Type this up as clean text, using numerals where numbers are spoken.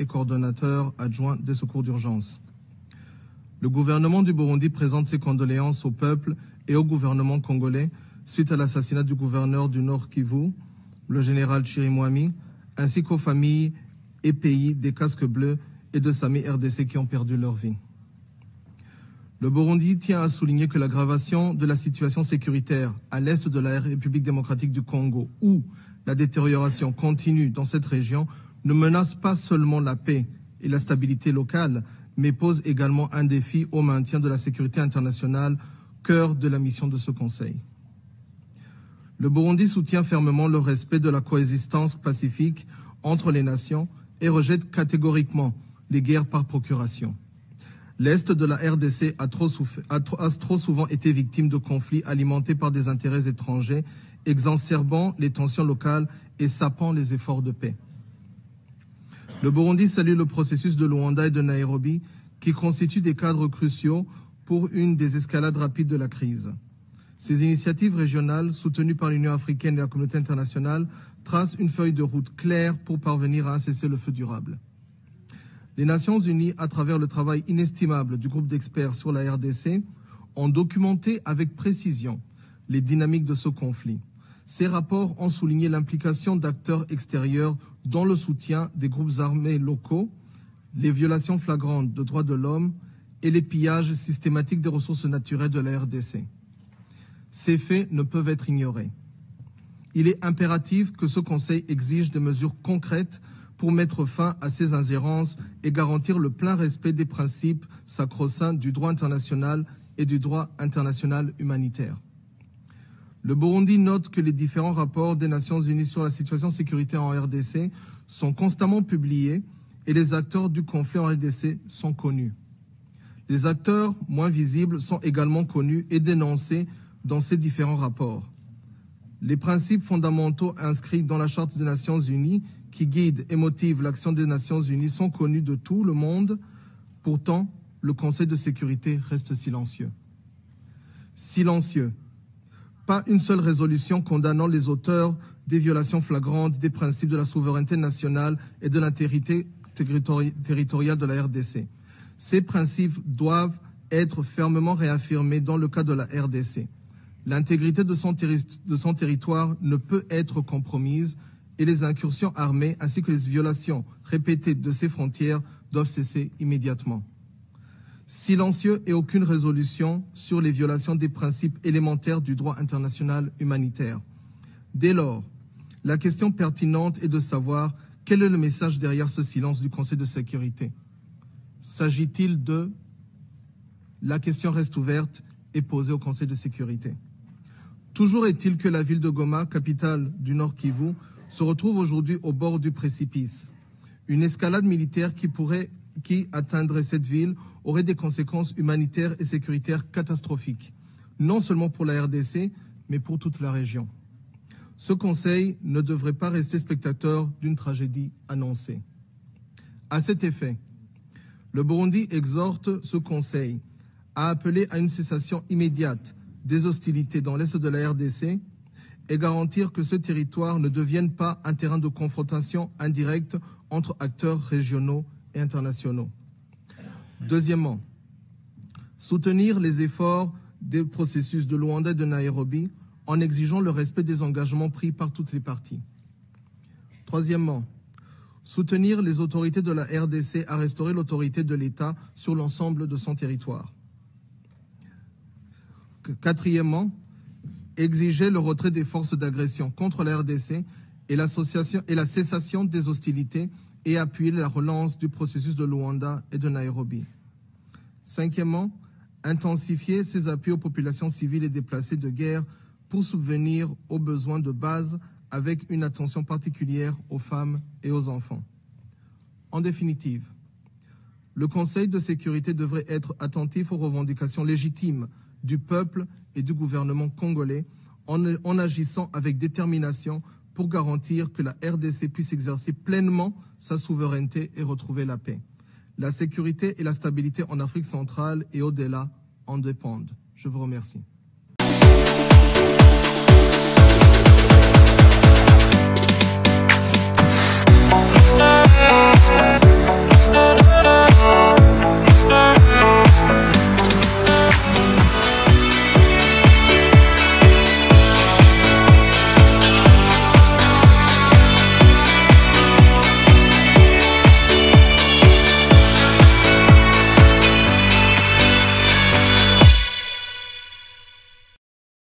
et coordonnateur adjoint des secours d'urgence. Le gouvernement du Burundi présente ses condoléances au peuple et au gouvernement congolais suite à l'assassinat du gouverneur du Nord Kivu, le général Chirimwami, ainsi qu'aux familles et pays des casques bleus et de SAMI RDC qui ont perdu leur vie. Le Burundi tient à souligner que l'aggravation de la situation sécuritaire à l'est de la République démocratique du Congo, où la détérioration continue dans cette région, ne menace pas seulement la paix et la stabilité locale, mais pose également un défi au maintien de la sécurité internationale, cœur de la mission de ce Conseil. Le Burundi soutient fermement le respect de la coexistence pacifique entre les nations et rejette catégoriquement les guerres par procuration. L'Est de la RDC a trop souvent été victime de conflits alimentés par des intérêts étrangers, exacerbant les tensions locales et sapant les efforts de paix. Le Burundi salue le processus de Luanda et de Nairobi qui constituent des cadres cruciaux pour une désescalade rapide de la crise. Ces initiatives régionales, soutenues par l'Union africaine et la communauté internationale, tracent une feuille de route claire pour parvenir à un cessez-le-feu durable. Les Nations Unies, à travers le travail inestimable du groupe d'experts sur la RDC, ont documenté avec précision les dynamiques de ce conflit. Ces rapports ont souligné l'implication d'acteurs extérieurs dans le soutien des groupes armés locaux, les violations flagrantes de droits de l'homme et les pillages systématiques des ressources naturelles de la RDC. Ces faits ne peuvent être ignorés. Il est impératif que ce Conseil exige des mesures concrètes pour mettre fin à ces ingérences et garantir le plein respect des principes sacro-saints du droit international et du droit international humanitaire. Le Burundi note que les différents rapports des Nations Unies sur la situation sécuritaire en RDC sont constamment publiés et les acteurs du conflit en RDC sont connus. Les acteurs moins visibles sont également connus et dénoncés dans ces différents rapports. Les principes fondamentaux inscrits dans la Charte des Nations Unies qui guident et motivent l'action des Nations Unies sont connus de tout le monde. Pourtant, le Conseil de sécurité reste silencieux. Silencieux. Pas une seule résolution condamnant les auteurs des violations flagrantes des principes de la souveraineté nationale et de l'intégrité territoriale de la RDC. Ces principes doivent être fermement réaffirmés dans le cas de la RDC. L'intégrité de son territoire ne peut être compromise et les incursions armées ainsi que les violations répétées de ses frontières doivent cesser immédiatement. Silencieux et aucune résolution sur les violations des principes élémentaires du droit international humanitaire. Dès lors, la question pertinente est de savoir quel est le message derrière ce silence du Conseil de sécurité. S'agit-il de... La question reste ouverte et posée au Conseil de sécurité. Toujours est-il que la ville de Goma, capitale du Nord Kivu, se retrouve aujourd'hui au bord du précipice. Une escalade militaire qui atteindrait cette ville aurait des conséquences humanitaires et sécuritaires catastrophiques, non seulement pour la RDC, mais pour toute la région. Ce Conseil ne devrait pas rester spectateur d'une tragédie annoncée. À cet effet, le Burundi exhorte ce Conseil à appeler à une cessation immédiate des hostilités dans l'est de la RDC et garantir que ce territoire ne devienne pas un terrain de confrontation indirecte entre acteurs régionaux et internationaux. Deuxièmement, soutenir les efforts des processus de Luanda et de Nairobi en exigeant le respect des engagements pris par toutes les parties. Troisièmement, soutenir les autorités de la RDC à restaurer l'autorité de l'État sur l'ensemble de son territoire. Quatrièmement, exiger le retrait des forces d'agression contre la RDC et la cessation des hostilités et appuyer la relance du processus de Luanda et de Nairobi. Cinquièmement, intensifier ses appuis aux populations civiles et déplacées de guerre pour subvenir aux besoins de base avec une attention particulière aux femmes et aux enfants. En définitive, le Conseil de sécurité devrait être attentif aux revendications légitimes du peuple et du gouvernement congolais en agissant avec détermination pour garantir que la RDC puisse exercer pleinement sa souveraineté et retrouver la paix. La sécurité et la stabilité en Afrique centrale et au-delà en dépendent. Je vous remercie.